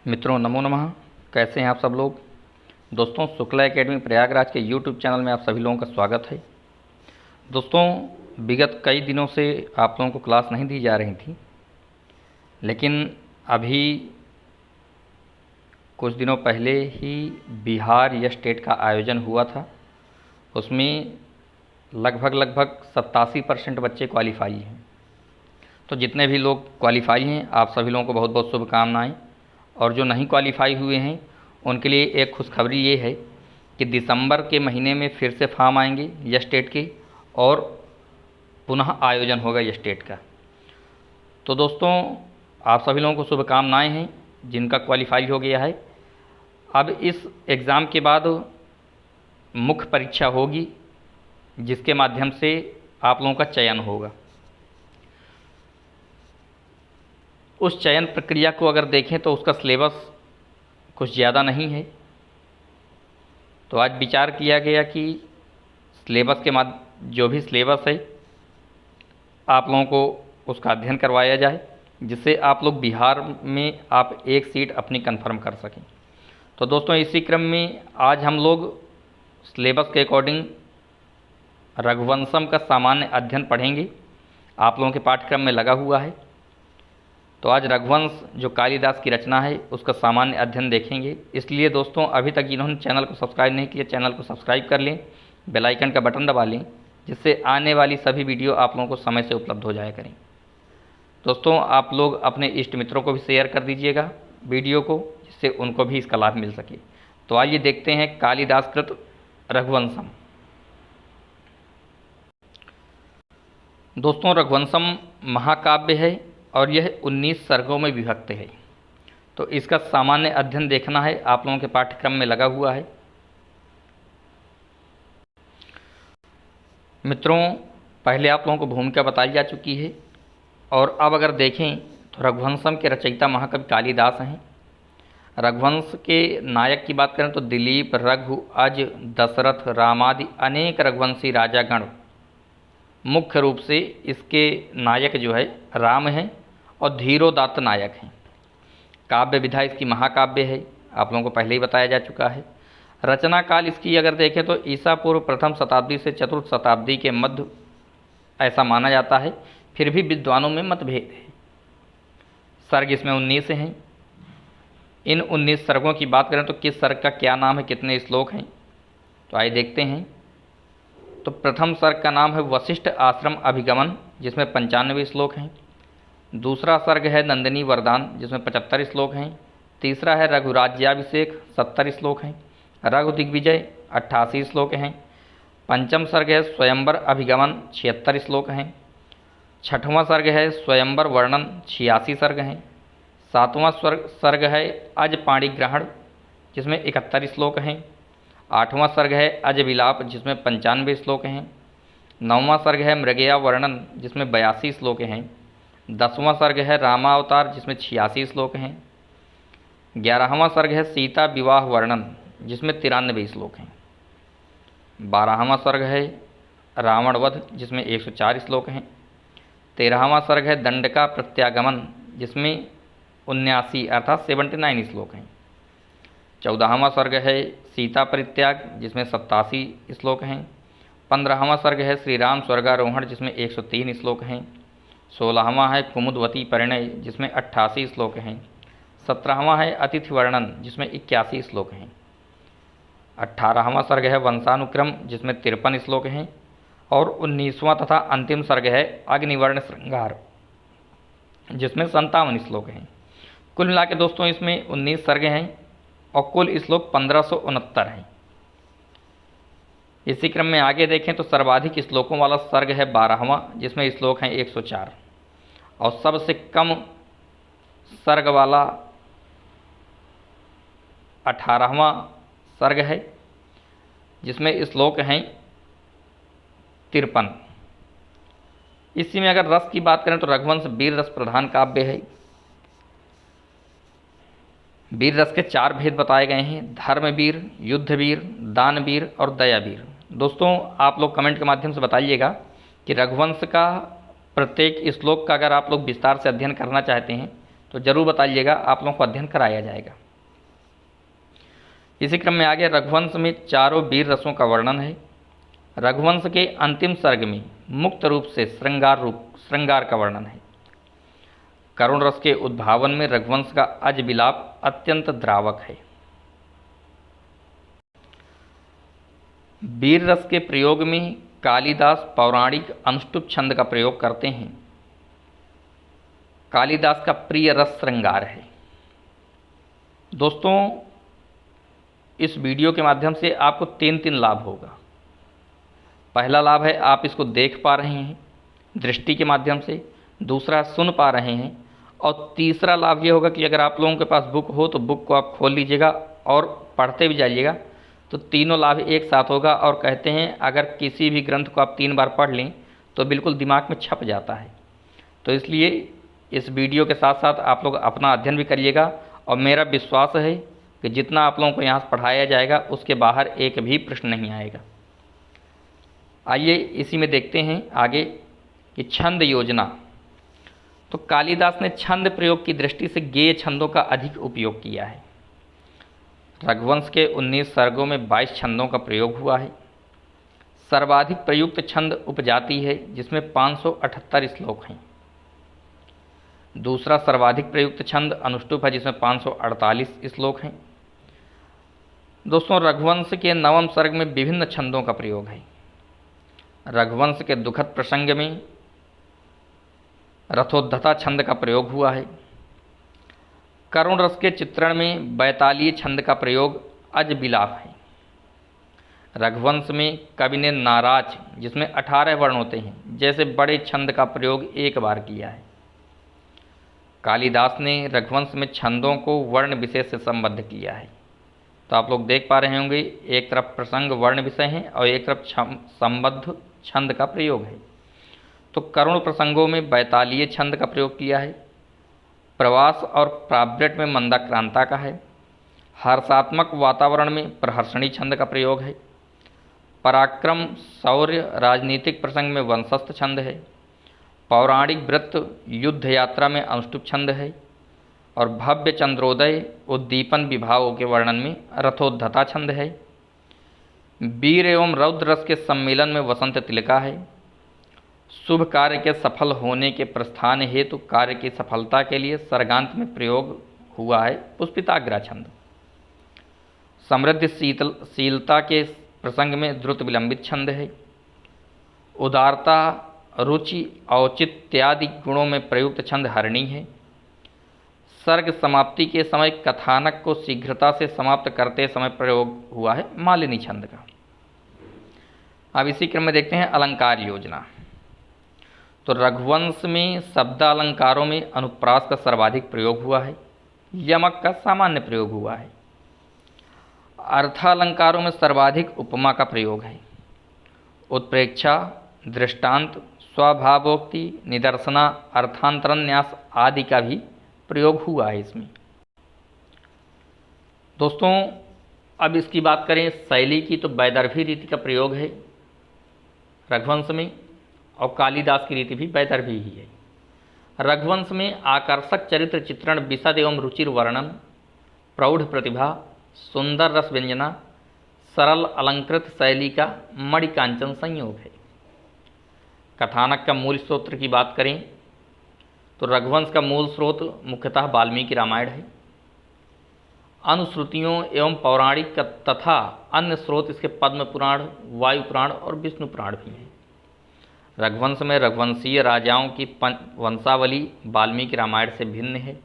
मित्रों नमो नमः। कैसे हैं आप सब लोग। दोस्तों शुक्ला एकेडमी प्रयागराज के यूट्यूब चैनल में आप सभी लोगों का स्वागत है। दोस्तों विगत कई दिनों से आप लोगों को क्लास नहीं दी जा रही थी, लेकिन अभी कुछ दिनों पहले ही बिहार या स्टेट का आयोजन हुआ था। उसमें लगभग 87% बच्चे क्वालिफाई हैं। तो जितने भी लोग क्वालिफाई हैं आप सभी लोगों को बहुत बहुत शुभकामनाएं। और जो नहीं क्वालिफाई हुए हैं उनके लिए एक खुशखबरी ये है कि दिसंबर के महीने में फिर से फॉर्म आएंगे यह स्टेट के, और पुनः आयोजन होगा यह स्टेट का। तो दोस्तों आप सभी लोगों को शुभकामनाएं हैं जिनका क्वालिफाई हो गया है। अब इस एग्ज़ाम के बाद मुख्य परीक्षा होगी जिसके माध्यम से आप लोगों का चयन होगा। उस चयन प्रक्रिया को अगर देखें तो उसका सिलेबस कुछ ज़्यादा नहीं है। तो आज विचार किया गया कि सिलेबस के जो भी सिलेबस है आप लोगों को उसका अध्ययन करवाया जाए, जिससे आप लोग बिहार में आप एक सीट अपनी कंफर्म कर सकें। तो दोस्तों इसी क्रम में आज हम लोग सिलेबस के अकॉर्डिंग रघुवंशम का सामान्य अध्ययन पढ़ेंगे। आप लोगों के पाठ्यक्रम में लगा हुआ है। तो आज रघुवंश जो कालिदास की रचना है उसका सामान्य अध्ययन देखेंगे। इसलिए दोस्तों अभी तक जिन्होंने चैनल को सब्सक्राइब नहीं किया चैनल को सब्सक्राइब कर लें, बेल आइकन का बटन दबा लें, जिससे आने वाली सभी वीडियो आप लोगों को समय से उपलब्ध हो जाया करें। दोस्तों आप लोग अपने इष्ट मित्रों को भी शेयर कर दीजिएगा वीडियो को, जिससे उनको भी इसका लाभ मिल सके। तो आइए देखते हैं कालिदास कृत रघुवंशम। दोस्तों रघुवंशम महाकाव्य है और यह 19 सर्गों में विभक्त है। तो इसका सामान्य अध्ययन देखना है, आप लोगों के पाठ्यक्रम में लगा हुआ है। मित्रों पहले आप लोगों को भूमिका बताई जा चुकी है, और अब अगर देखें तो रघुवंशम के रचयिता महाकवि कालिदास हैं। रघुवंश के नायक की बात करें तो दिलीप, रघु, अज, दशरथ, रामादि अनेक रघुवंशी राजागण मुख्य रूप से इसके नायक जो है राम हैं और धीरोदात्त नायक हैं। काव्य विधा इसकी महाकाव्य है, आप लोगों को पहले ही बताया जा चुका है। रचना काल इसकी अगर देखें तो ईसा पूर्व प्रथम शताब्दी से चतुर्थ शताब्दी के मध्य ऐसा माना जाता है, फिर भी विद्वानों में मतभेद है। सर्ग इसमें 19 हैं। इन 19 सर्गों की बात करें तो किस सर्ग का क्या नाम है, कितने श्लोक हैं, तो आइए देखते हैं। तो प्रथम सर्ग का नाम है वशिष्ठ आश्रम अभिगमन, जिसमें 95 श्लोक हैं। दूसरा सर्ग है नंदिनी वरदान, जिसमें 75 श्लोक हैं। तीसरा है रघुराज्याभिषेक, 70 श्लोक हैं। रघु दिग्विजय 88 श्लोक हैं। पंचम सर्ग है स्वयंवर अभिगमन, 76 श्लोक हैं। छठवां सर्ग है स्वयंवर वर्णन, 86 सर्ग हैं। सातवां सर्ग है अज पाणी ग्रहण, जिसमें 71 श्लोक हैं। आठवां सर्ग है अज विलाप, जिसमें 95 श्लोक हैं। नौवां सर्ग है मृगया वर्णन, जिसमें 82 श्लोक हैं। 10वां सर्ग है रामावतार, जिसमें 86 श्लोक हैं। 11वां सर्ग है सीता विवाह वर्णन, जिसमें 93 श्लोक हैं। 12वां सर्ग है रावण वध, जिसमें 104 श्लोक हैं। 13वां सर्ग है दंड का प्रत्यागमन, जिसमें 79 अर्थात 79 श्लोक हैं। 14वां सर्ग है सीता परित्याग, जिसमें 87 श्लोक हैं। 15वां सर्ग है श्री राम स्वर्गारोहण, जिसमें 103 श्लोक हैं। 16वां है कुमुदवती परिणय, जिसमें 88 श्लोक हैं। 17वां है अतिथि वर्णन, जिसमें 81 श्लोक हैं। 18वां सर्ग है वंशानुक्रम, जिसमें 53 श्लोक हैं। और 19वां तथा अंतिम सर्ग है अग्निवर्ण श्रृंगार, जिसमें 57 श्लोक हैं। कुल मिला के दोस्तों इसमें 19 सर्ग हैं और कुल श्लोक 1569 हैं। इसी क्रम में आगे देखें तो सर्वाधिक श्लोकों वाला सर्ग है 12वां, जिसमें श्लोक हैं 104, और सबसे कम सर्ग वाला 18वां सर्ग है, जिसमें श्लोक हैं 53। इसी में अगर रस की बात करें तो रघुवंश वीर रस प्रधान काव्य है। वीर रस के 4 भेद बताए गए हैं: धर्मवीर, युद्धवीर, दानवीर और दयावीर। दोस्तों आप लोग कमेंट के माध्यम से बताइएगा कि रघुवंश का प्रत्येक श्लोक का अगर आप लोग विस्तार से अध्ययन करना चाहते हैं तो ज़रूर बताइएगा, आप लोगों को अध्ययन कराया जाएगा। इसी क्रम में आगे रघुवंश में चारों वीर रसों का वर्णन है। रघुवंश के अंतिम सर्ग में मुक्त रूप से श्रृंगार का वर्णन है। करुण रस के उद्भावन में रघुवंश का अज विलाप अत्यंत द्रावक है। वीर रस के प्रयोग में कालिदास पौराणिक अनुष्टुप छंद का प्रयोग करते हैं। कालिदास का प्रिय रस श्रृंगार है। दोस्तों, इस वीडियो के माध्यम से आपको तीन लाभ होगा। पहला लाभ है आप इसको देख पा रहे हैं दृष्टि के माध्यम से, दूसरा सुन पा रहे हैं, और तीसरा लाभ ये होगा कि अगर आप लोगों के पास बुक हो तो बुक को आप खोल लीजिएगा और पढ़ते भी जाइएगा, तो तीनों लाभ एक साथ होगा। और कहते हैं अगर किसी भी ग्रंथ को आप 3 बार पढ़ लें तो बिल्कुल दिमाग में छप जाता है। तो इसलिए इस वीडियो के साथ साथ आप लोग अपना अध्ययन भी करिएगा, और मेरा विश्वास है कि जितना आप लोगों को यहाँ से पढ़ाया जाएगा उसके बाहर एक भी प्रश्न नहीं आएगा। आइए इसी में देखते हैं आगे कि छंद योजना। तो कालिदास ने छंद प्रयोग की दृष्टि से गेय छंदों का अधिक उपयोग किया है। रघुवंश के 19 सर्गों में 22 छंदों का प्रयोग हुआ है। सर्वाधिक प्रयुक्त छंद उपजाति है जिसमें 578 श्लोक हैं। दूसरा सर्वाधिक प्रयुक्त छंद अनुष्टुप है जिसमें 548 श्लोक हैं। दोस्तों, रघुवंश के 9वें सर्ग में विभिन्न छंदों का प्रयोग है। रघुवंश के दुखद प्रसंग में रथोद्धता छंद का प्रयोग हुआ है। करुण रस के चित्रण में बैतालीय छंद का प्रयोग अज विलाप है। रघुवंश में कवि ने नाराज, जिसमें 18 वर्ण होते हैं, जैसे बड़े छंद का प्रयोग एक बार किया है। कालिदास ने रघुवंश में छंदों को वर्ण विशेष से संबद्ध किया है। तो आप लोग देख पा रहे होंगे, एक तरफ प्रसंग वर्ण विषय है और एक तरफ संबद्ध छंद का प्रयोग है। तो करुण प्रसंगों में बैतालीय छंद का प्रयोग किया है। प्रवास और प्रावृट में मंदाक्रांता का है। हर्षात्मक वातावरण में प्रहर्षणी छंद का प्रयोग है। पराक्रम, शौर्य, राजनीतिक प्रसंग में वंशस्थ छंद है। पौराणिक वृत्त, युद्ध यात्रा में अनुष्टुप छंद है। और भव्य चंद्रोदय, उद्दीपन विभावों के वर्णन में रथोद्धता छंद है। वीर एवं रौद्र रस के सम्मेलन में वसंत तिलका है। शुभ कार्य के सफल होने के प्रस्थान हेतु कार्य की सफलता के लिए सर्गांत में प्रयोग हुआ है पुष्पिताग्रा छंद। समृद्धिशीलता के प्रसंग में द्रुत विलंबित छंद है। उदारता, रुचि, औचित्यादि गुणों में प्रयुक्त छंद हरणी है। सर्ग समाप्ति के समय कथानक को शीघ्रता से समाप्त करते समय प्रयोग हुआ है मालिनी छंद का। अब इसी क्रम में देखते हैं अलंकार योजना। तो रघुवंश में शब्दालंकारों में अनुप्रास का सर्वाधिक प्रयोग हुआ है। यमक का सामान्य प्रयोग हुआ है। अर्थालंकारों में सर्वाधिक उपमा का प्रयोग है। उत्प्रेक्षा, दृष्टांत, स्वभावोक्ति, निदर्शना, अर्थांतरन्यास आदि का भी प्रयोग हुआ है इसमें। दोस्तों, अब इसकी बात करें शैली की, तो वैदर्भी रीति का प्रयोग है रघुवंश में, और कालिदास की रीति भी वैदर्भी ही है। रघुवंश में आकर्षक चरित्र चित्रण, विशद एवं रुचिर वर्णन, प्रौढ़ प्रतिभा, सुंदर रस व्यंजना, सरल अलंकृत शैली का मणिकांचन संयोग है। कथानक का मूल स्रोत की बात करें तो रघुवंश का मूल स्रोत मुख्यतः वाल्मीकि रामायण है। अनुश्रुतियों एवं पौराणिक तथा अन्य स्रोत इसके पद्म पुराण, वायु पुराण और विष्णु पुराण भी हैं। रघुवंश में रघुवंशीय राजाओं की वंशावली वाल्मीकि रामायण से भिन्न है।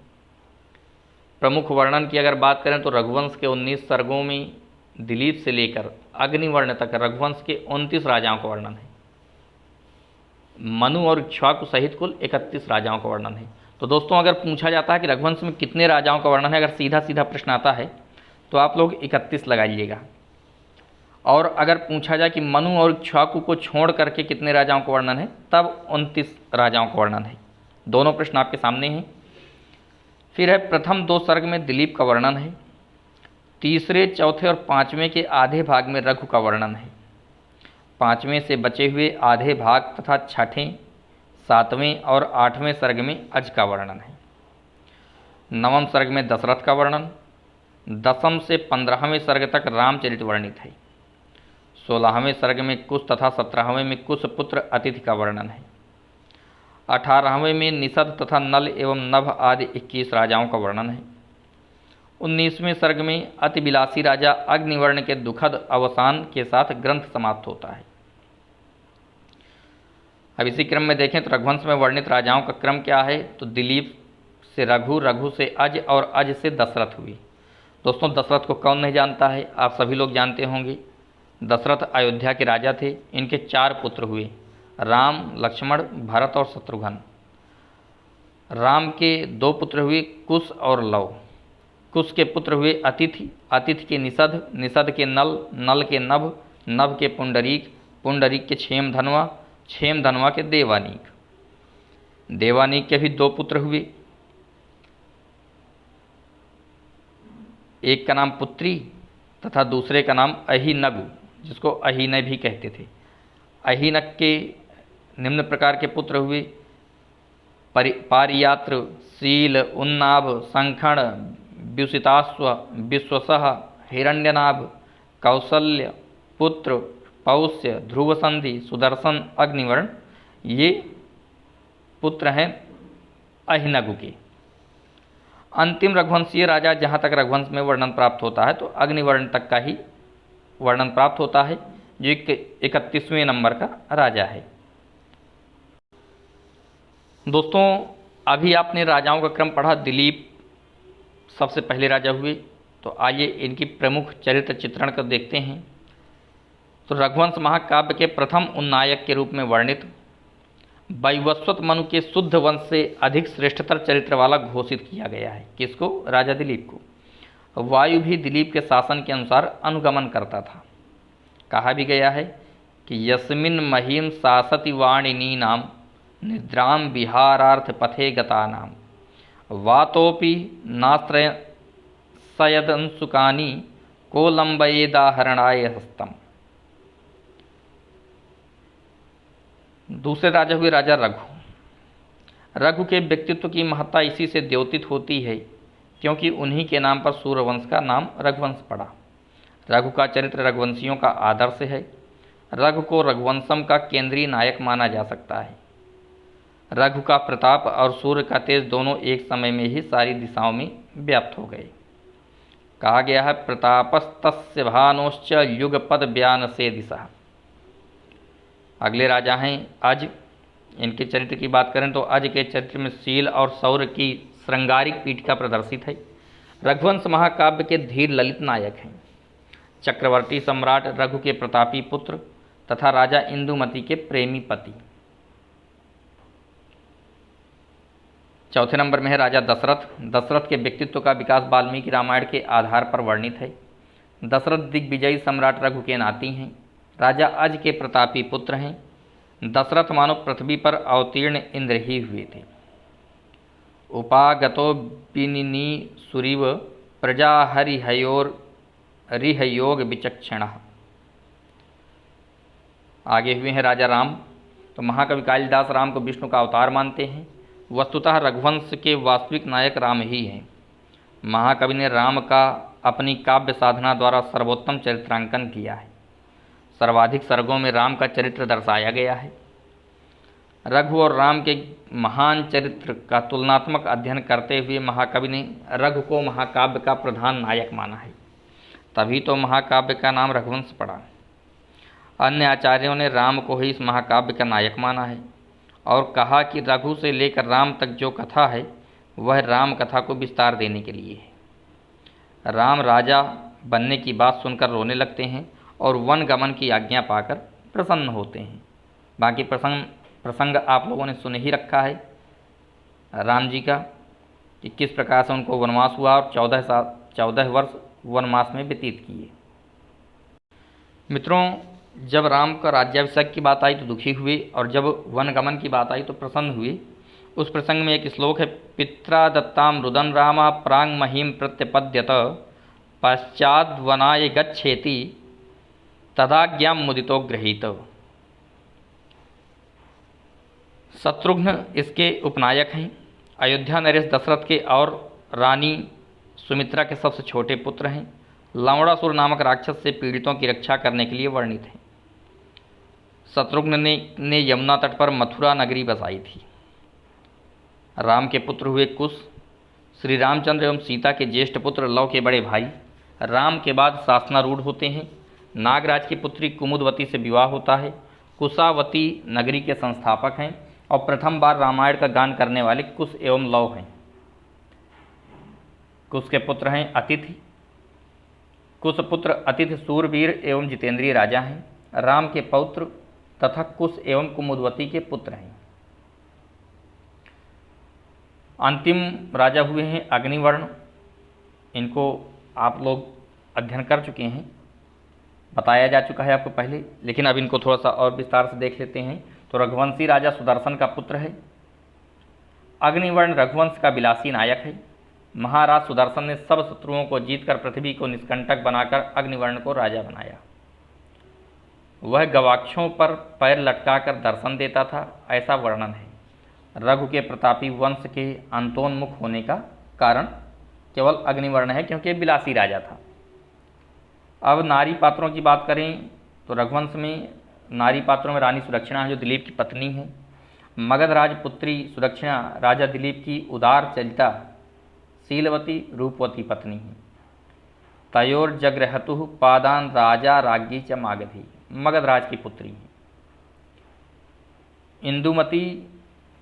प्रमुख वर्णन की अगर बात करें तो रघुवंश के 19 सर्गों में दिलीप से लेकर अग्निवर्ण तक रघुवंश के 29 राजाओं का वर्णन है। मनु और इक्ष्वाकु सहित कुल 31 राजाओं का वर्णन है। तो दोस्तों, अगर पूछा जाता है कि रघुवंश में कितने राजाओं का वर्णन है, अगर सीधा सीधा प्रश्न आता है तो आप लोग 31 लगाइएगा। और अगर पूछा जाए कि मनु और इक्ष्वाकु को छोड़ करके कितने राजाओं का वर्णन है, तब 29 राजाओं का वर्णन है। दोनों प्रश्न आपके सामने हैं। फिर है प्रथम 2 सर्ग में दिलीप का वर्णन है। तीसरे, चौथे और 5वें के आधे भाग में रघु का वर्णन है। 5वें से बचे हुए आधे भाग तथा 6ठें, 7वें और 8वें सर्ग में अज का वर्णन है। 9वें सर्ग में दशरथ का वर्णन, 10 से 15वें सर्ग तक रामचरित वर्णित है। 16वें सर्ग में कुश तथा 17वें में कुश पुत्र अतिथि का वर्णन है। 18वें में निषद तथा नल एवं नभ आदि 21 राजाओं का वर्णन है। 19वें सर्ग में अतिविलासी राजा अग्निवर्ण के दुखद अवसान के साथ ग्रंथ समाप्त होता है। अब इसी क्रम में देखें तो रघुवंश में वर्णित राजाओं का क्रम क्या है, तो दिलीप से रघु, रघु से अज और अज से दशरथ हुई। दोस्तों, दशरथ को कौन नहीं जानता है, आप सभी लोग जानते होंगे। दशरथ अयोध्या के राजा थे। इनके 4 पुत्र हुए, राम, लक्ष्मण, भरत और शत्रुघ्न। राम के 2 पुत्र हुए, कुश और लव। कुश के पुत्र हुए अतिथि, अतिथि के निषद, निषद के नल, नल के नभ, नभ के पुंडरीक, पुंडरीक के क्षेमधनवा, क्षेमधनवा के देवानीक। देवानीक के भी 2 पुत्र हुए, एक का नाम पुत्री तथा दूसरे का नाम अहिनग, जिसको अहिनय भी कहते थे। अहिनग के निम्न प्रकार के पुत्र हुए, पारियात्र, शील, उन्नाभ, संखण, व्युषिताश्व, विश्वसह, हिरण्यनाभ, कौसल्य पुत्र, पौष्य, ध्रुवसंधि, सुदर्शन, अग्निवर्ण। ये पुत्र हैं अहिनगु के। अंतिम रघुवंशीय राजा जहाँ तक रघुवंश में वर्णन प्राप्त होता है तो अग्निवर्ण तक का ही वर्णन प्राप्त होता है, जो 31वें नंबर का राजा है। दोस्तों, अभी आपने राजाओं का क्रम पढ़ा। दिलीप सबसे पहले राजा हुए, तो आइए इनकी प्रमुख चरित्र चित्रण कर देखते हैं। तो रघुवंश महाकाव्य के प्रथम उन्नायक के रूप में वर्णित वैवस्वत मनु के शुद्ध वंश से अधिक श्रेष्ठतर चरित्र वाला घोषित किया गया है। किसको? राजा दिलीप को। वायु भी दिलीप के शासन के अनुसार अनुगमन करता था। कहा भी गया है कि यस्मिन महीम शासति वाणिनी नाम निद्राम विहारार्थ पथे गता नाम वातोपि नाश्रय सयदंसुकानी को लंबयेदाहरणाय हस्तम। दूसरे राजा हुए राजा रघु। रघु के व्यक्तित्व की महत्ता इसी से द्योतित होती है, क्योंकि उन्हीं के नाम पर सूर्यवंश का नाम रघुवंश पड़ा। रघु का चरित्र रघुवंशियों का आदर्श है। रघु को रघुवंशम का केंद्रीय नायक माना जा सकता है। रघु का प्रताप और सूर्य का तेज दोनों एक समय में ही सारी दिशाओं में व्याप्त हो गए। कहा गया है प्रतापस्तस्य भानोश्च युगपद ब्यान से दिशा। अगले राजा हैं अज। इनके चरित्र की बात करें तो अज के चरित्र में शील और शौर्य की श्रृंगारिक पीठिका प्रदर्शित है। रघुवंश महाकाव्य के धीर ललित नायक हैं। चक्रवर्ती सम्राट रघु के प्रतापी पुत्र तथा राजा इंदुमती के प्रेमी पति। चौथे नंबर में है राजा दशरथ। दशरथ के व्यक्तित्व का विकास वाल्मीकि रामायण के आधार पर वर्णित है। दशरथ दिग्विजयी सम्राट रघु के नाती हैं। राजा अज के प्रतापी पुत्र हैं। दशरथ मानो पृथ्वी पर अवतीर्ण इंद्र ही हुए थे। उपागतो बिनिनी सुरीव प्रजा हरिहयोर रिहयोग विचक्षण। आगे हुए हैं राजा राम। तो महाकवि कालिदास राम को विष्णु का अवतार मानते हैं। वस्तुतः रघुवंश के वास्तविक नायक राम ही हैं। महाकवि ने राम का अपनी काव्य साधना द्वारा सर्वोत्तम चरित्रांकन किया है। सर्वाधिक सर्गों में राम का चरित्र दर्शाया गया है। रघु और राम के महान चरित्र का तुलनात्मक अध्ययन करते हुए महाकवि ने रघु को महाकाव्य का प्रधान नायक माना है। तभी तो महाकाव्य का नाम रघुवंश पड़ा। अन्य आचार्यों ने राम को ही इस महाकाव्य का नायक माना है और कहा कि रघु से लेकर राम तक जो कथा है वह राम कथा को विस्तार देने के लिए है। राम राजा बनने की बात सुनकर रोने लगते हैं और वन गमन की आज्ञा पाकर प्रसन्न होते हैं। बाकी प्रसंग आप लोगों ने सुन ही रखा है राम जी का, कि किस प्रकार से उनको वनवास हुआ और 14 वर्ष वनवास में व्यतीत किए। मित्रों, जब राम का राज्याभिषेक की बात आई तो दुखी हुए और जब वनगमन की बात आई तो प्रसन्न हुए। उस प्रसंग में एक श्लोक है, पित्रा दत्ताम रुदन रामा प्रांग महीम प्रत्यपद्यत पश्चाद वनाय गच्छेति तदाज्ञाम मुदितो गृहीत। शत्रुघ्न इसके उपनायक हैं। अयोध्या नरेश दशरथ के और रानी सुमित्रा के सबसे छोटे पुत्र हैं। लवणासुर नामक राक्षस से पीड़ितों की रक्षा करने के लिए वर्णित हैं। शत्रुघ्न ने यमुना तट पर मथुरा नगरी बसाई थी। राम के पुत्र हुए कुश। श्री रामचंद्र एवं सीता के ज्येष्ठ पुत्र लव के बड़े भाई राम के बाद शासनारूढ़ होते हैं। नागराज की पुत्री कुमुदवती से विवाह होता है। कुशावती नगरी के संस्थापक हैं और प्रथम बार रामायण का गान करने वाले कुश एवं लव हैं। कुश के पुत्र हैं अतिथि। कुश पुत्र अतिथि सूरवीर एवं जितेंद्रिय राजा हैं। राम के पौत्र तथा कुश एवं कुमुदवती के पुत्र हैं। अंतिम राजा हुए हैं अग्निवर्ण। इनको आप लोग अध्ययन कर चुके हैं, बताया जा चुका है आपको पहले, लेकिन अब इनको थोड़ा सा और विस्तार से देख लेते हैं। तो रघुवंशी राजा सुदर्शन का पुत्र है। अग्निवर्ण रघुवंश का विलासी नायक है। महाराज सुदर्शन ने सब शत्रुओं को जीतकर पृथ्वी को निष्कंटक बनाकर अग्निवर्ण को राजा बनाया। वह गवाक्षों पर पैर लटकाकर दर्शन देता था, ऐसा वर्णन है। रघु के प्रतापी वंश के अंतोन्मुख होने का कारण केवल अग्निवर्ण है, क्योंकि विलासी राजा था। अब नारी पात्रों की बात करें तो रघुवंश में नारी पात्रों में रानी सुदक्षिणा है, जो दिलीप की पत्नी है। मगधराज पुत्री सुदक्षिणा राजा दिलीप की उदार चरिता शीलवती रूपवती पत्नी है। तयोर्जग्रहतु पादान राजा राज्ञी च मागधी, मगधराज की पुत्री है। इंदुमती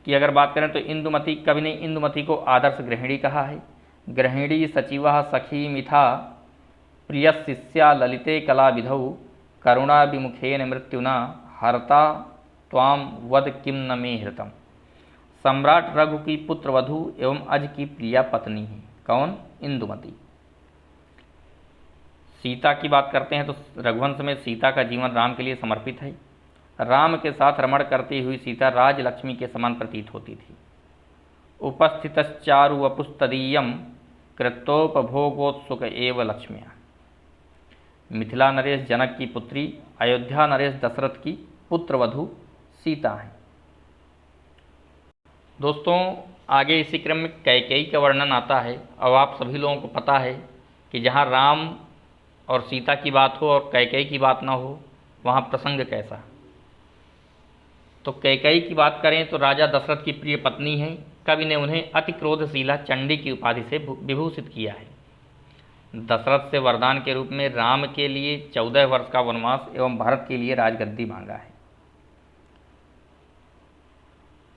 की अगर बात करें तो इंदुमती, कवि ने इंदुमती को आदर्श गृहिणी कहा है। गृहिणी सचिवा सखी मिथा प्रिय शिष्या ललिते कला विधौ करुणा विमुखेन मृत्युना हरता त्वाम वद किम न मे हृतम। सम्राट रघु की पुत्र वधु एवं अज की प्रिया पत्नी है। कौन? इंदुमती। सीता की बात करते हैं तो रघुवंश में सीता का जीवन राम के लिए समर्पित है। राम के साथ रमण करती हुई सीता राजलक्ष्मी के समान प्रतीत होती थी। उपस्थितश्चारु वपुस्तदीयम कृतोपभोगोत्सुक एव लक्ष्म्या। मिथिला नरेश जनक की पुत्री, अयोध्या नरेश दशरथ की पुत्रवधू सीता है। दोस्तों, आगे इसी क्रम में कैकेयी का वर्णन आता है। अब आप सभी लोगों को पता है कि जहाँ राम और सीता की बात हो और कैकेयी की बात ना हो, वहाँ प्रसंग कैसा। तो कैकेयी की बात करें तो राजा दशरथ की प्रिय पत्नी है। कवि ने उन्हें अति क्रोधशीला चंडी की उपाधि से विभूषित किया है। दशरथ से वरदान के रूप में राम के लिए 14 वर्ष का वनवास एवं भरत के लिए राजगद्दी मांगा है।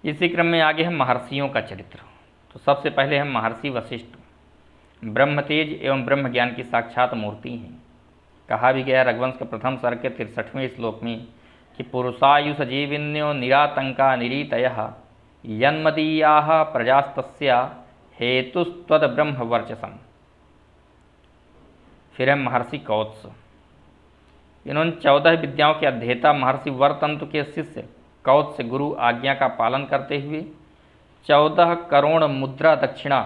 इसी क्रम में आगे है महर्षियों का चरित्र। तो सबसे पहले हम महर्षि वशिष्ठ, ब्रह्मतेज एवं ब्रह्म ज्ञान की साक्षात मूर्ति हैं। कहा भी गया रघुवंश के प्रथम सर्ग के 63वें श्लोक में कि पुरुषायुष जीविन्यो निरातंका निरीतयः यन्मदीयाः प्रजास्तस्या हेतुस्त्वद ब्रह्म वर्चसम। फिर है महर्षि कौत्स। इन्होंने 14 विद्याओं के अध्येता महर्षि वरतंतु के शिष्य कौत्स से गुरु आज्ञा का पालन करते हुए 14 करोड़ मुद्रा दक्षिणा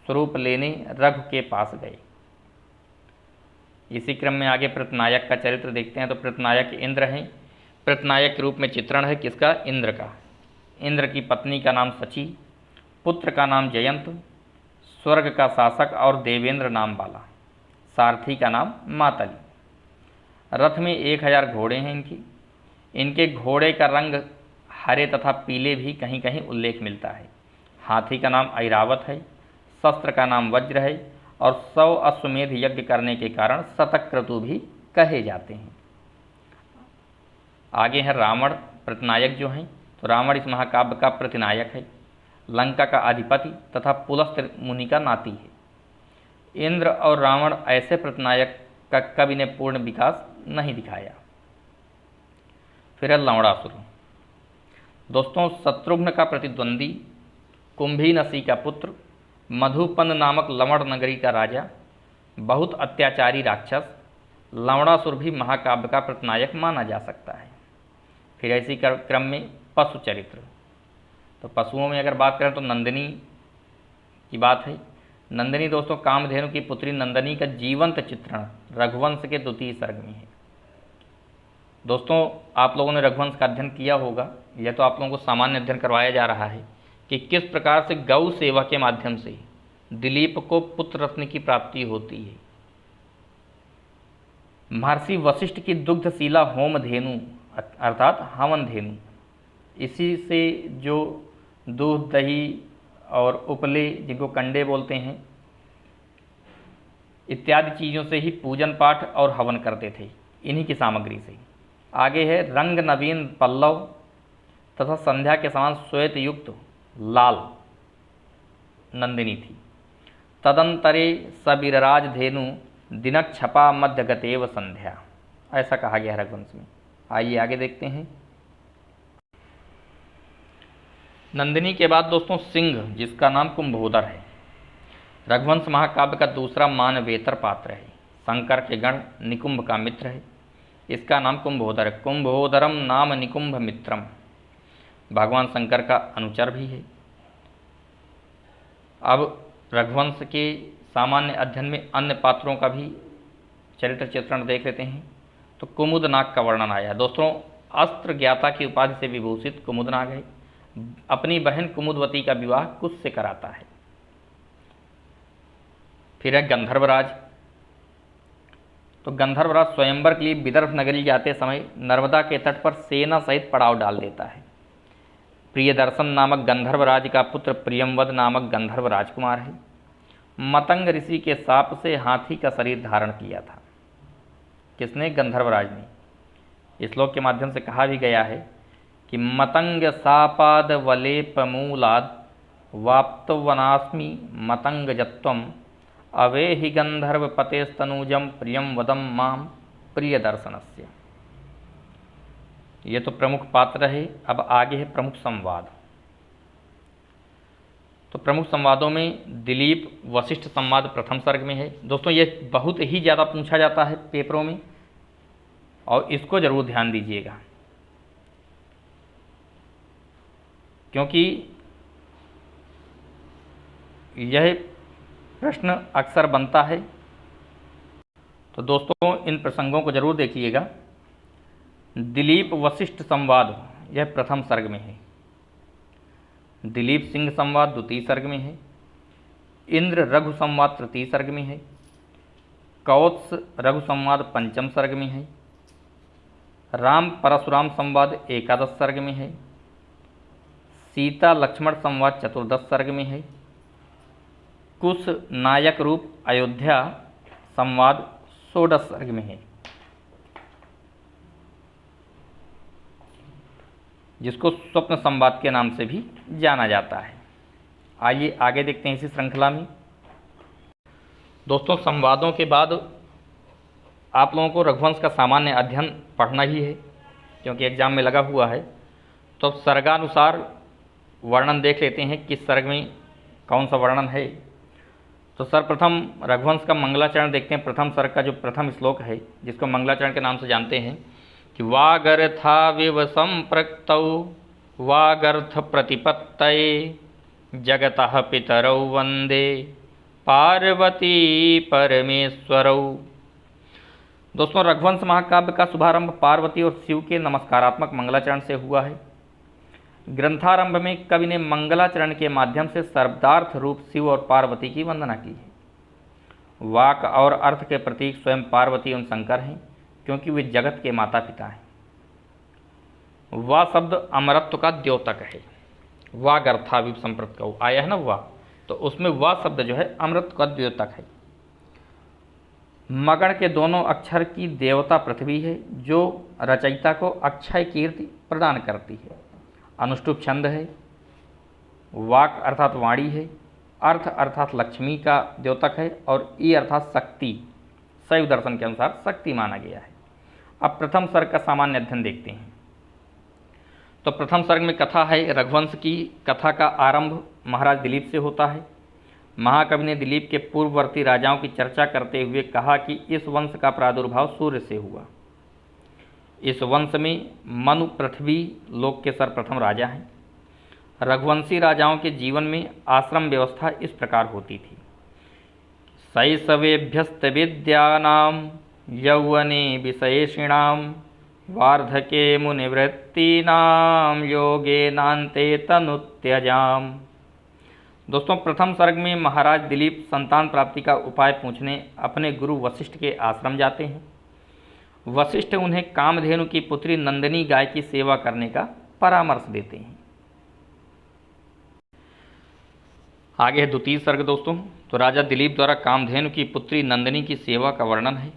स्वरूप लेने रघु के पास गए। इसी क्रम में आगे प्रतनायक का चरित्र देखते हैं। तो प्रतनायक इंद्र हैं। प्रतनायक के रूप में चित्रण है किसका? इंद्र का। इंद्र की पत्नी का नाम सची, पुत्र का नाम जयंत, स्वर्ग का शासक और देवेंद्र नाम वाला, सारथी का नाम मातली। रथ में 1000 घोड़े हैं इनके घोड़े का रंग हरे तथा पीले भी कहीं कहीं उल्लेख मिलता है। हाथी का नाम ऐरावत है, शस्त्र का नाम वज्र है और 100 अश्वमेध यज्ञ करने के कारण शतक्रतु भी कहे जाते हैं। आगे है रावण। प्रतिनायक जो हैं, तो रावण इस महाकाव्य का प्रतिनायक है, लंका का अधिपति तथा पुलस्त्य मुनि का नाती है। इंद्र और रावण ऐसे प्रतिनायक का कवि ने पूर्ण विकास नहीं दिखाया। फिर है लवणासुर। दोस्तों, शत्रुघ्न का प्रतिद्वंदी, कुंभीनसी का पुत्र, मधुपन नामक लवण नगरी का राजा, बहुत अत्याचारी राक्षस लवणासुर भी महाकाव्य का प्रतिनायक माना जा सकता है। फिर इसी क्रम में पशु चरित्र। तो पशुओं में अगर बात करें तो नंदिनी की बात है। नंदिनी दोस्तों कामधेनु की पुत्री नंदिनी का जीवंत चित्रण रघुवंश के 2 सर्ग में है। दोस्तों, आप लोगों ने रघुवंश का अध्ययन किया होगा, यह तो आप लोगों को सामान्य अध्ययन करवाया जा रहा है कि किस प्रकार से गौ सेवा के माध्यम से दिलीप को पुत्र रत्न की प्राप्ति होती है। महर्षि वशिष्ठ की दुग्धशिला होम धेनु अर्थात हवन धेनु, इसी से जो दूध दही और उपले जिनको कंडे बोलते हैं इत्यादि चीज़ों से ही पूजन पाठ और हवन करते थे, इन्हीं की सामग्री से। आगे है रंग नवीन पल्लव तथा संध्या के समान श्वेत युक्त लाल नंदिनी थी। तदंतरे सबिरराज धेनु दिनक छपा मध्य गतेव संध्या, ऐसा कहा गया है रघुवंश में। आइए आगे देखते हैं। नंदिनी के बाद दोस्तों सिंह, जिसका नाम कुंभोदर है, रघुवंश महाकाव्य का दूसरा मानवेतर पात्र है। शंकर के गण निकुंभ का मित्र है, इसका नाम कुंभोदर है। कुंभोदरम नाम निकुंभ मित्रम, भगवान शंकर का अनुचर भी है। अब रघुवंश के सामान्य अध्ययन में अन्य पात्रों का भी चरित्र चित्रण देख लेते हैं। तो कुमुदनाग का वर्णन आया। दोस्तों अस्त्र ज्ञाता की उपाधि से विभूषित कुमुदनाग है, अपनी बहन कुमुदवती का विवाह कुश से कराता है। फिर है गंधर्वराज। तो गंधर्वराज स्वयंवर के लिए विदर्भ नगरी जाते समय नर्मदा के तट पर सेना सहित पड़ाव डाल देता है। प्रियदर्शन नामक गंधर्वराज का पुत्र प्रियंवद नामक गंधर्व राजकुमार है। मतंग ऋषि के शाप से हाथी का शरीर धारण किया था। किसने? गंधर्वराज ने। इस श्लोक के माध्यम से कहा भी गया है कि मतंग सापाद वलेपमूलाद वाप्तवनास्मि मतंग जत्वम अवे हि गंधर्व पतेस्तनुजम प्रियम वदम माम प्रिय दर्शनस्य। ये तो प्रमुख पात्र है। अब आगे है प्रमुख संवाद। तो प्रमुख संवादों में दिलीप वशिष्ठ संवाद प्रथम सर्ग में है। दोस्तों ये बहुत ही ज़्यादा पूछा जाता है पेपरों में, और इसको जरूर ध्यान दीजिएगा, क्योंकि यह प्रश्न अक्सर बनता है। तो दोस्तों इन प्रसंगों को जरूर देखिएगा। दिलीप वशिष्ठ संवाद यह प्रथम सर्ग में है। दिलीप सिंह संवाद द्वितीय सर्ग में है। इंद्र रघु संवाद तृतीय सर्ग में है। कौत्स रघु संवाद पंचम सर्ग में है। राम परशुराम संवाद एकादश सर्ग में है। सीता लक्ष्मण संवाद चतुर्दश सर्ग में है। कुश नायक रूप अयोध्या संवाद षोडश सर्ग में है, जिसको स्वप्न संवाद के नाम से भी जाना जाता है। आइए आगे देखते हैं इसी श्रृंखला में। दोस्तों संवादों के बाद आप लोगों को रघुवंश का सामान्य अध्ययन पढ़ना ही है, क्योंकि एग्जाम में लगा हुआ है। तो अब सर्गानुसार वर्णन देख लेते हैं, किस सर्ग में कौन सा वर्णन है। तो सर्वप्रथम रघुवंश का मंगलाचरण देखते हैं। प्रथम सर्ग का जो प्रथम श्लोक है, जिसको मंगलाचरण के नाम से जानते हैं, कि वागर्थाविव संप्रक्तौ वागर्थ प्रतिपत्तये जगतः पितरौ वंदे पार्वती परमेश्वरौ। दोस्तों रघुवंश महाकाव्य का शुभारंभ पार्वती और शिव के नमस्कारात्मक मंगलाचरण से हुआ है। ग्रंथारंभ में कवि ने मंगलाचरण के माध्यम से सर्वदार्थ रूप शिव और पार्वती की वंदना की है। वाक और अर्थ के प्रतीक स्वयं पार्वती और शंकर हैं, क्योंकि वे जगत के माता पिता हैं। वा शब्द अमरत्व का द्योतक है। वागर्थाविव संप्रक्तौ आया है ना वा, तो उसमें वा शब्द जो है अमृत का द्योतक है। मगण के दोनों अक्षर की देवता पृथ्वी है, जो रचयिता को अक्षय कीर्ति प्रदान करती है। अनुष्टुप छंद है। वाक अर्थात वाणी है। अर्थ अर्थात लक्ष्मी का द्योतक है, और ई अर्थात शक्ति, शैव दर्शन के अनुसार शक्ति माना गया है। अब प्रथम सर्ग का सामान्य अध्ययन देखते हैं। तो प्रथम सर्ग में कथा है। रघुवंश की कथा का आरंभ महाराज दिलीप से होता है। महाकवि ने दिलीप के पूर्ववर्ती राजाओं की चर्चा करते हुए कहा कि इस वंश का प्रादुर्भाव सूर्य से हुआ। इस वंश में मनु पृथ्वी लोक के सर्वप्रथम राजा हैं। रघुवंशी राजाओं के जीवन में आश्रम व्यवस्था इस प्रकार होती थी। शैशवेभ्यस्त विद्यानां यौवने विशेषिणां वार्धके मुनिवृत्तीनां योगे नान्ते तनुत्यजाम्। दोस्तों प्रथम सर्ग में महाराज दिलीप संतान प्राप्ति का उपाय पूछने अपने गुरु वशिष्ठ के आश्रम जाते हैं। वशिष्ठ उन्हें कामधेनु की पुत्री नंदिनी गाय की सेवा करने का परामर्श देते हैं। आगे है द्वितीय सर्ग दोस्तों। तो राजा दिलीप द्वारा कामधेनु की पुत्री नंदिनी की सेवा का वर्णन है।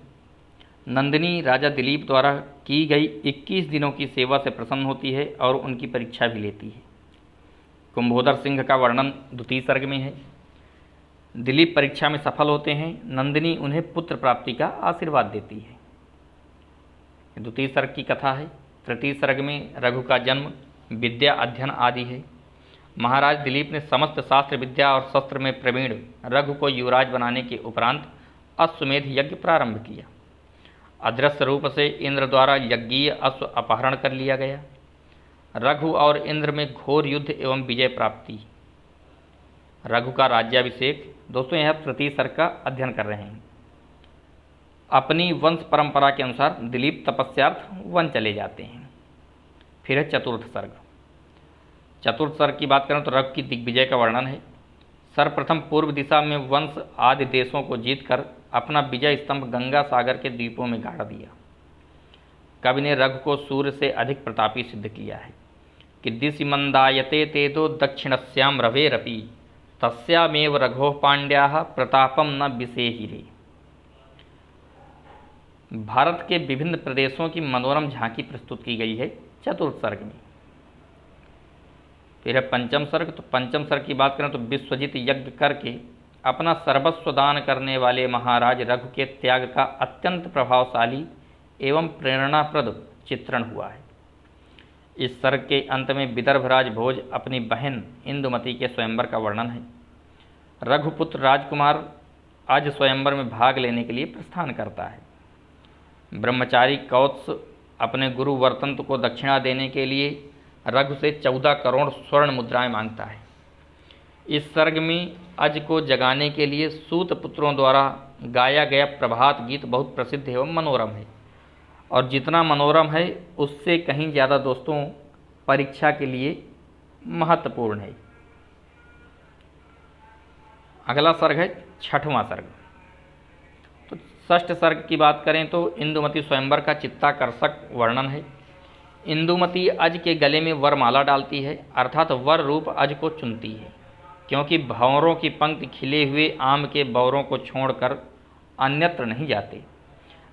नंदिनी राजा दिलीप द्वारा की गई 21 दिनों की सेवा से प्रसन्न होती है और उनकी परीक्षा भी लेती है। कुंभोदर सिंह का वर्णन द्वितीय सर्ग में है। दिलीप परीक्षा में सफल होते हैं। नंदिनी उन्हें पुत्र प्राप्ति का आशीर्वाद देती है। द्वितीय सर्ग की कथा है। तृतीय सर्ग में रघु का जन्म, विद्या अध्ययन आदि है। महाराज दिलीप ने समस्त शास्त्र विद्या और शस्त्र में प्रवीण रघु को युवराज बनाने के उपरांत अश्वमेध यज्ञ प्रारंभ किया। अदृश्य रूप से इंद्र द्वारा यज्ञीय अश्व अपहरण कर लिया गया। रघु और इंद्र में घोर युद्ध एवं विजय प्राप्ति। रघु का राज्याभिषेक। दोस्तों यह तृतीय सर्ग का अध्ययन कर रहे हैं। अपनी वंश परंपरा के अनुसार दिलीप तपस्यार्थ वन चले जाते हैं। फिर है चतुर्थ सर्ग। चतुर्थ सर्ग की बात करें तो रघु की दिग्विजय का वर्णन है। सर्वप्रथम पूर्व दिशा में वंश आदि देशों को जीतकर अपना विजय स्तंभ गंगा सागर के द्वीपों में गाड़ दिया। कवि ने रघु को सूर्य से अधिक प्रतापी सिद्ध किया है कि दिशि मंदायते तेदो दक्षिणस्याम रवेरपि तस्यामेव रघो पांड्याः प्रतापम न विसेहिरे। भारत के विभिन्न प्रदेशों की मनोरम झांकी प्रस्तुत की गई है चतुर्थ सर्ग में। फिर है पंचम सर्ग। तो पंचम सर्ग की बात करें तो विश्वजित यज्ञ करके अपना सर्वस्व दान करने वाले महाराज रघु के त्याग का अत्यंत प्रभावशाली एवं प्रेरणाप्रद चित्रण हुआ है। इस सर्ग के अंत में विदर्भराज भोज अपनी बहन इंदुमती के स्वयंवर का वर्णन है। रघुपुत्र राजकुमार आज स्वयंवर में भाग लेने के लिए प्रस्थान करता है। ब्रह्मचारी कौत्स अपने गुरु वर्तंत को दक्षिणा देने के लिए रघु से 14 करोड़ स्वर्ण मुद्राएं मांगता है। इस सर्ग में अज को जगाने के लिए सूत पुत्रों द्वारा गाया गया प्रभात गीत बहुत प्रसिद्ध एवं मनोरम है, और जितना मनोरम है उससे कहीं ज़्यादा दोस्तों परीक्षा के लिए महत्वपूर्ण है। अगला सर्ग है छठवां सर्ग। तो षष्ठ सर्ग की बात करें तो इंदुमती स्वयंवर का चित्ताकर्षक वर्णन है। इंदुमती अज के गले में वरमाला डालती है, अर्थात वर रूप अज को चुनती है, क्योंकि भंवरों की पंक्ति खिले हुए आम के बौरों को छोड़कर अन्यत्र नहीं जाते।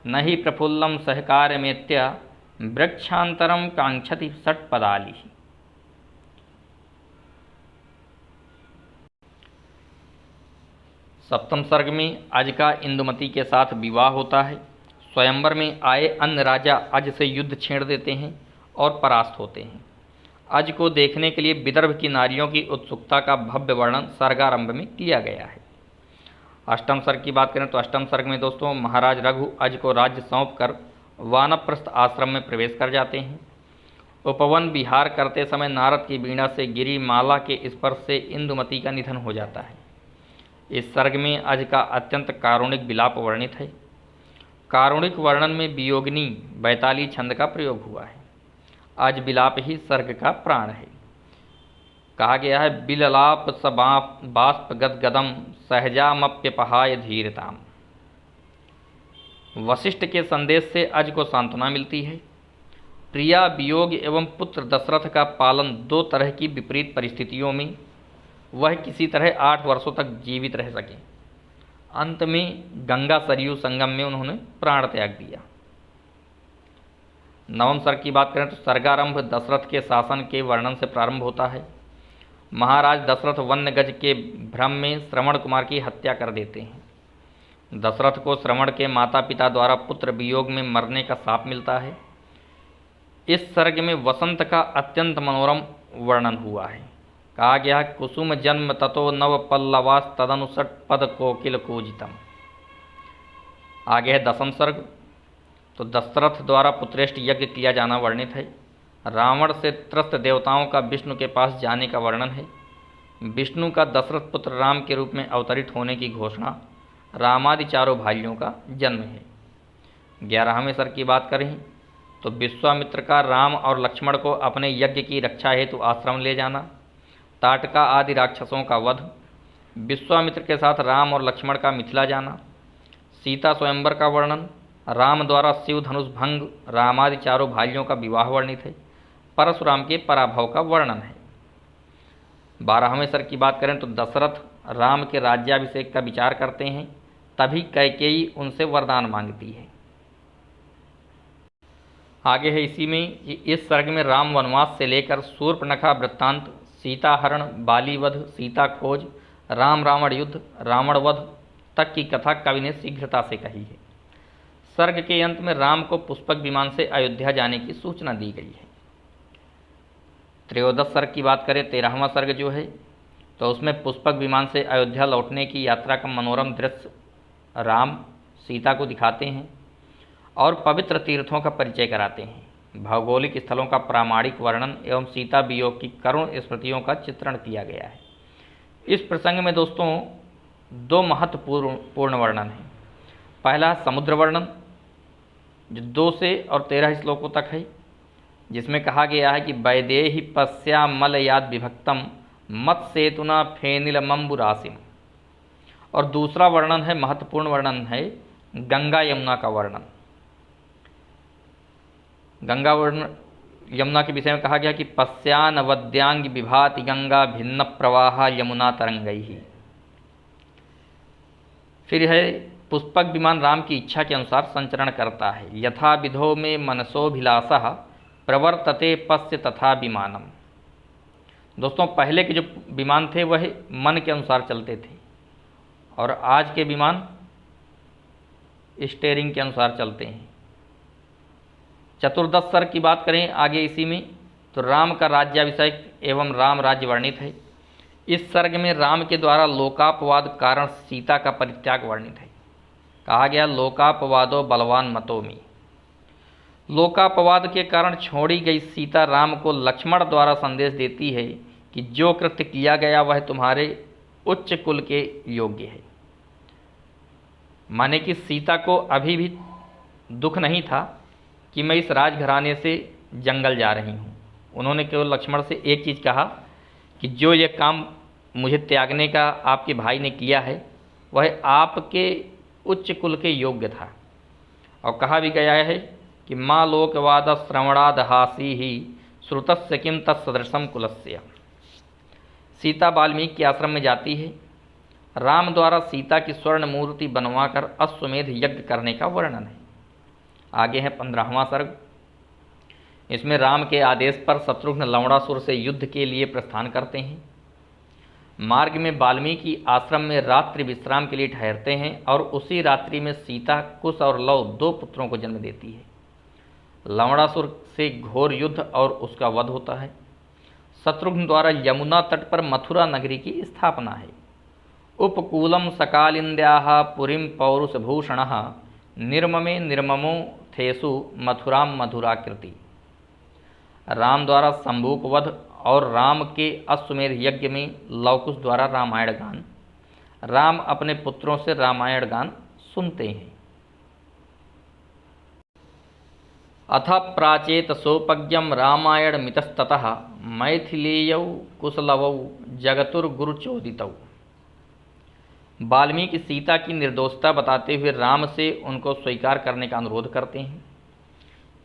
न ही प्रफुल्लम सहकारमेत्य वृक्षांतरम कांक्षति षट्पदाली। सप्तम सर्ग में अज का इंदुमती के साथ विवाह होता है। स्वयंवर में आए अन्य राजा अज से युद्ध छेड़ देते हैं और परास्त होते हैं। अज को देखने के लिए विदर्भ की नारियों की उत्सुकता का भव्य वर्णन सर्गारंभ में किया गया है। अष्टम सर्ग की बात करें तो अष्टम सर्ग में दोस्तों महाराज रघु अज को राज्य सौंप कर वानप्रस्थ आश्रम में प्रवेश कर जाते हैं। उपवन विहार करते समय नारद की वीणा से गिरी माला के स्पर्श से इंदुमती का निधन हो जाता है। इस सर्ग में अज का अत्यंत कारुणिक विलाप वर्णित है। कारुणिक वर्णन में वियोगिनी बैताली छंद का प्रयोग हुआ है। आज विलाप ही सर्ग का प्राण है। कहा गया है बिललाप बाष्प गदगदम सहजामप्यपहाय धीरताम। वशिष्ठ के संदेश से अज को सांत्वना मिलती है। प्रिया वियोग एवं पुत्र दशरथ का पालन 2 तरह की विपरीत परिस्थितियों में वह किसी तरह 8 वर्षों तक जीवित रह सके। अंत में गंगा सरयू संगम में उन्होंने प्राण त्याग दिया। नवम सर्ग की बात करें तो सर्गारंभ दशरथ के शासन के वर्णन से प्रारंभ होता है। महाराज दशरथ वन्य गज के भ्रम में श्रवण कुमार की हत्या कर देते हैं। दशरथ को श्रवण के माता पिता द्वारा पुत्र वियोग में मरने का शाप मिलता है। इस सर्ग में वसंत का अत्यंत मनोरम वर्णन हुआ है। कहा गया कुसुम जन्म ततो नव पल्लवास तदनुसट पद कोकिल कूजितम। आगे है दसम सर्ग। तो दशरथ द्वारा पुत्रेष्ट यज्ञ किया जाना वर्णित है। रावण से त्रस्त देवताओं का विष्णु के पास जाने का वर्णन है। विष्णु का दशरथ पुत्र राम के रूप में अवतरित होने की घोषणा, रामादि चारों भाइयों का जन्म है। 11वें सर्ग की बात करें तो विश्वामित्र का राम और लक्ष्मण को अपने यज्ञ की रक्षा हेतु आश्रम ले जाना, ताटका आदि राक्षसों का वध, विश्वामित्र के साथ राम और लक्ष्मण का मिथिला जाना, सीता स्वयंवर का वर्णन, राम द्वारा शिव धनुष भंग, रामादि चारों भाइयों का विवाह वर्णित है, परशुराम के पराभव का वर्णन है। 12वें सर्ग की बात करें तो दशरथ राम के राज्याभिषेक का विचार करते हैं, तभी कैकेयी उनसे वरदान मांगती है। आगे है इसी में कि इस सर्ग में राम वनवास से लेकर शूर्पणखा वृत्तांत, सीता हरण, बाली वध, सीता खोज, राम रावण युद्ध, रावण वध तक की कथा कवि ने शीघ्रता से कही है। सर्ग के अंत में राम को पुष्पक विमान से अयोध्या जाने की सूचना दी गई है। त्रयोदश सर्ग की बात करें, 13वां सर्ग जो है, तो उसमें पुष्पक विमान से अयोध्या लौटने की यात्रा का मनोरम दृश्य राम सीता को दिखाते हैं और पवित्र तीर्थों का परिचय कराते हैं। भौगोलिक स्थलों का प्रामाणिक वर्णन एवं सीता वियोग की करुण स्मृतियों का चित्रण किया गया है। इस प्रसंग में दोस्तों 2 महत्वपूर्ण वर्णन हैं। पहला समुद्र वर्णन जो 2 से और 13 श्लोकों तक है, जिसमें कहा गया है कि वैदेही पश्यामल याद विभक्तम मत सेतुना फेनिलमंबुरासिम। और दूसरा वर्णन है, महत्वपूर्ण वर्णन है, गंगा यमुना का वर्णन। गंगा यमुना के विषय में कहा गया कि पश्यान वद्यांग विभाति गंगा भिन्न प्रवाह यमुना तरंगैहि। फिर है पुष्पक विमान राम की इच्छा के अनुसार संचरण करता है, यथा विधो में मनसोभिलाषः प्रवर्तते पश्य तथा विमानम। दोस्तों पहले के जो विमान थे वह मन के अनुसार चलते थे और आज के विमान स्टीयरिंग के अनुसार चलते हैं। चतुर्दश सर्ग की बात करें आगे इसी में, तो राम का राज्याभिषेक एवं राम राज्य वर्णित है। इस सर्ग में राम के द्वारा लोकापवाद कारण सीता का परित्याग वर्णित है। कहा गया लोकापवादो बलवान मतोमी। लोकापवाद के कारण छोड़ी गई सीता राम को लक्ष्मण द्वारा संदेश देती है कि जो कृत्य किया गया वह तुम्हारे उच्च कुल के योग्य है। माने कि सीता को अभी भी दुख नहीं था कि मैं इस राजघराने से जंगल जा रही हूँ। उन्होंने केवल लक्ष्मण से एक चीज़ कहा कि जो ये काम मुझे त्यागने का आपके भाई ने किया है वह आपके उच्च कुल के योग्य था। और कहा भी गया है कि माँ लोकवाद श्रवणाद हासी ही श्रुतस्य किम तत्सदृशम कुलस्य। सीता वाल्मीकि के आश्रम में जाती है। राम द्वारा सीता की स्वर्ण मूर्ति बनवाकर अश्वमेध यज्ञ करने का वर्णन है। आगे है 15वां सर्ग। इसमें राम के आदेश पर शत्रुघ्न लवणासुर से युद्ध के लिए प्रस्थान करते हैं। मार्ग में वाल्मीकि आश्रम में रात्रि विश्राम के लिए ठहरते हैं और उसी रात्रि में सीता कुश और लव 2 पुत्रों को जन्म देती है। लवणासुर से घोर युद्ध और उसका वध होता है। शत्रुघ्न द्वारा यमुना तट पर मथुरा नगरी की स्थापना है। उपकूलम सकालिंद्याः पुरीं पौरुषभूषणः निर्ममे निर्ममो थेसु मथुराम मधुराकृति। राम द्वारा शंभूक वध और राम के अश्वमेध यज्ञ में लवकुश द्वारा रामायण गान। राम अपने पुत्रों से रामायण गान सुनते हैं। अथ प्राचेत सोपज्ञम रामायण मितस्ततः मैथिलीयौ कुशलवौ जगतुर्गुरुचोदितौ। वाल्मीकि सीता की निर्दोषता बताते हुए राम से उनको स्वीकार करने का अनुरोध करते हैं।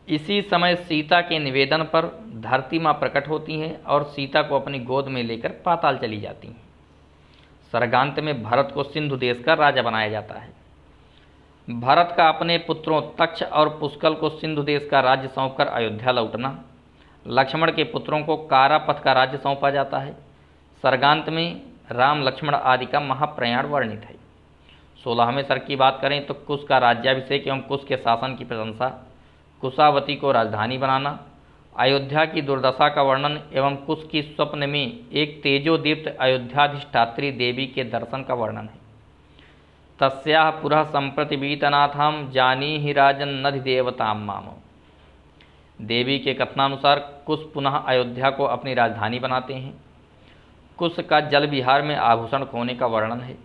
इसी समय सीता के निवेदन पर धरती माँ प्रकट होती हैं और सीता को अपनी गोद में लेकर पाताल चली जाती हैं। सर्गांत में भरत को सिंधु देश का राजा बनाया जाता है। भरत का अपने पुत्रों तक्ष और पुष्कल को सिंधु देश का राज्य सौंपकर अयोध्या लौटना। लक्ष्मण के पुत्रों को कारापथ का राज्य सौंपा जाता है। सर्गांत में राम लक्ष्मण आदि का महाप्रयाण वर्णित है। 16वें सर्ग की बात करें तो कुश का राज्याभिषेक एवं कुश के शासन की प्रशंसा, कुशावती को राजधानी बनाना, अयोध्या की दुर्दशा का वर्णन एवं कुश की स्वप्न में एक तेजोदीप्त अयोध्याधिष्ठात्री देवी के दर्शन का वर्णन है। तस्याः पुरः सम्प्रति वीतनाथां जानीहि राजन नधि देवतां माम। देवी के कथनानुसार कुश पुनः अयोध्या को अपनी राजधानी बनाते हैं। कुश का जल विहार में आभूषण खोने का वर्णन है।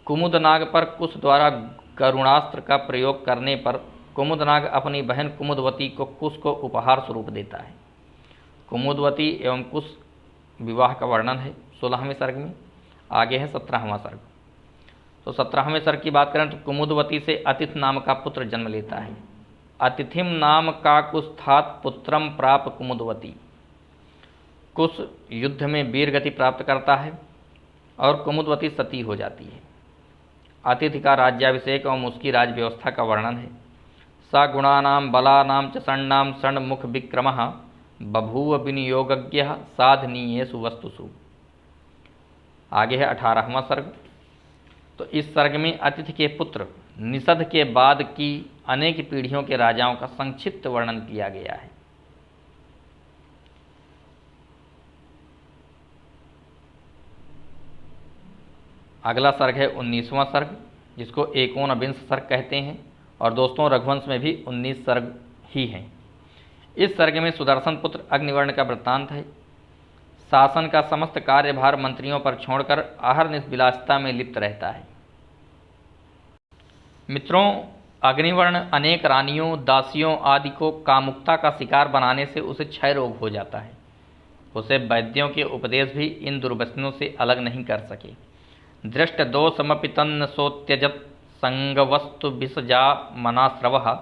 कुमुदनाग पर कुश द्वारा करुणास्त्र का प्रयोग करने पर कुमुदनाग अपनी बहन कुमुदवती को कुश को उपहार स्वरूप देता है। कुमुदवती एवं कुश विवाह का वर्णन है 16वें सर्ग में। आगे है 17वां सर्ग। तो 17वें सर्ग की बात करें तो कुमुदवती से अतिथ नाम का पुत्र जन्म लेता है। अतिथिम नाम का कुस्थात पुत्रम प्राप कुमुदवती। कुश युद्ध में वीर गति प्राप्त करता है और कुमुदवती सती हो जाती है। अतिथि का राज्याभिषेक एवं उसकी राज व्यवस्था का वर्णन है। स गुणानाम बलानाम च षण्णाम षण्मुख विक्रमः बभूव विनियोगज्ञः साधनीयेषु वस्तुषु। आगे है 18वां सर्ग। तो इस सर्ग में अतिथि के पुत्र निषद के बाद की अनेक पीढ़ियों के राजाओं का संक्षिप्त वर्णन किया गया है। अगला सर्ग है 19वां सर्ग, जिसको एकोनविंश सर्ग कहते हैं। और दोस्तों रघुवंश में भी 19 सर्ग ही हैं। इस सर्ग में सुदर्शन पुत्र अग्निवर्ण का वृत्तांत है। शासन का समस्त कार्यभार मंत्रियों पर छोड़कर अहरनिश विलासिता में लिप्त रहता है। मित्रों, अग्निवर्ण अनेक रानियों, दासियों आदि को कामुकता का शिकार बनाने से उसे क्षय रोग हो जाता है। उसे वैद्यों के उपदेश भी इन दुर्व्यसनों से अलग नहीं कर सके। दृष्ट दोषमपि तन्न सोत्यजत संगवस्तु विषजा मनाश्रवः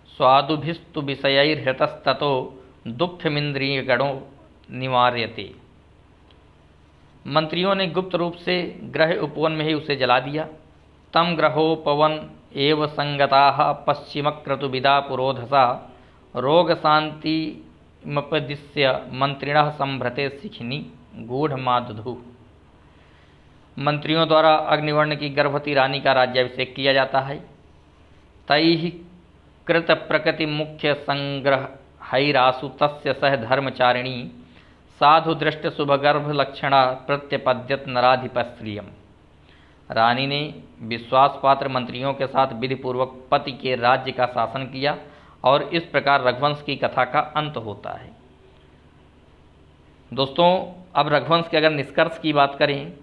स्वादुभिस्तु विषयैर्हृतस्ततो दुःखमिन्द्रियगणो निवार्यते। मंत्रियों ने गुप्त रूप से ग्रह उपवन में ही उसे जला दिया। तम ग्रहोपवन एव संगताः पश्चिमक्रतुविदा पुरोधसा रोग शांतिमपदिश्य मंत्रिणः संभ्रते शिखिनी गूढ़मादधु। मंत्रियों द्वारा अग्निवर्ण की गर्भवती रानी का राज्याभिषेक किया जाता है। तैः कृत प्रकृति मुख्य संग्रह हैरासु तस्य सह धर्मचारिणी साधु दृष्ट शुभगर्भ लक्षणा प्रत्यपद्यत नराधिपस्त्रियम। रानी ने विश्वास पात्र मंत्रियों के साथ विधिपूर्वक पति के राज्य का शासन किया और इस प्रकार रघुवंश की कथा का अंत होता है। दोस्तों, अब रघुवंश के अगर निष्कर्ष की बात करें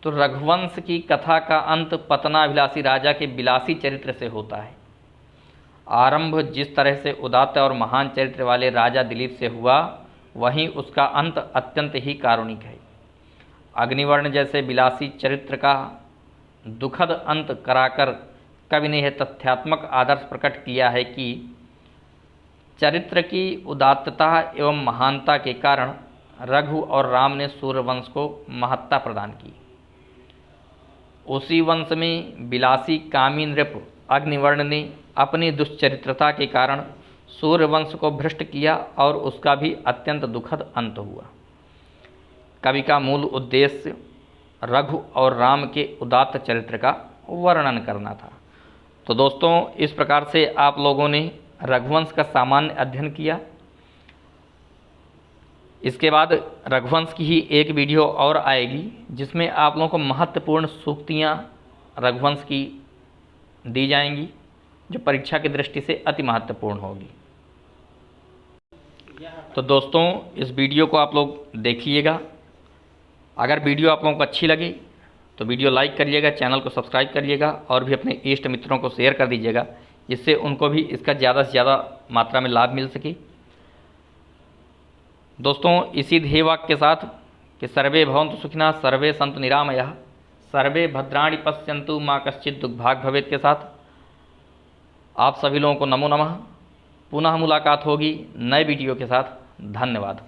तो रघुवंश की कथा का अंत पतनाभिलाषी राजा के विलासी चरित्र से होता है। आरंभ जिस तरह से उदात्त और महान चरित्र वाले राजा दिलीप से हुआ, वहीं उसका अंत अत्यंत ही कारुणिक है। अग्निवर्ण जैसे विलासी चरित्र का दुखद अंत कराकर कवि ने यह तथ्यात्मक आदर्श प्रकट किया है कि चरित्र की उदात्तता एवं महानता के कारण रघु और राम ने सूर्यवंश को महत्ता प्रदान की। उसी वंश में विलासी कामी नृप अग्निवर्ण ने अपनी दुश्चरित्रता के कारण सूर्यवंश को भ्रष्ट किया और उसका भी अत्यंत दुखद अंत हुआ। कवि का मूल उद्देश्य रघु और राम के उदात्त चरित्र का वर्णन करना था। तो दोस्तों, इस प्रकार से आप लोगों ने रघुवंश का सामान्य अध्ययन किया। इसके बाद रघुवंश की ही एक वीडियो और आएगी जिसमें आप लोगों को महत्वपूर्ण सूक्तियाँ रघुवंश की दी जाएंगी, जो परीक्षा की दृष्टि से अति महत्वपूर्ण होगी। तो दोस्तों, इस वीडियो को आप लोग देखिएगा। अगर वीडियो आप लोगों को अच्छी लगी तो वीडियो लाइक करिएगा, चैनल को सब्सक्राइब करिएगा और भी अपने इष्ट मित्रों को शेयर कर दीजिएगा, जिससे उनको भी इसका ज़्यादा से ज़्यादा मात्रा में लाभ मिल सके। दोस्तों, इसी ध्येय वाक्य के साथ कि सर्वे भवन्तु सुखिनः, सर्वे सन्तु निरामयाः, सर्वे भद्राणि पश्यन्तु माँ कश्चित् दुर्भाग् भवेत् के साथ आप सभी लोगों को नमो नमः। पुनः मुलाकात होगी नए वीडियो के साथ। धन्यवाद।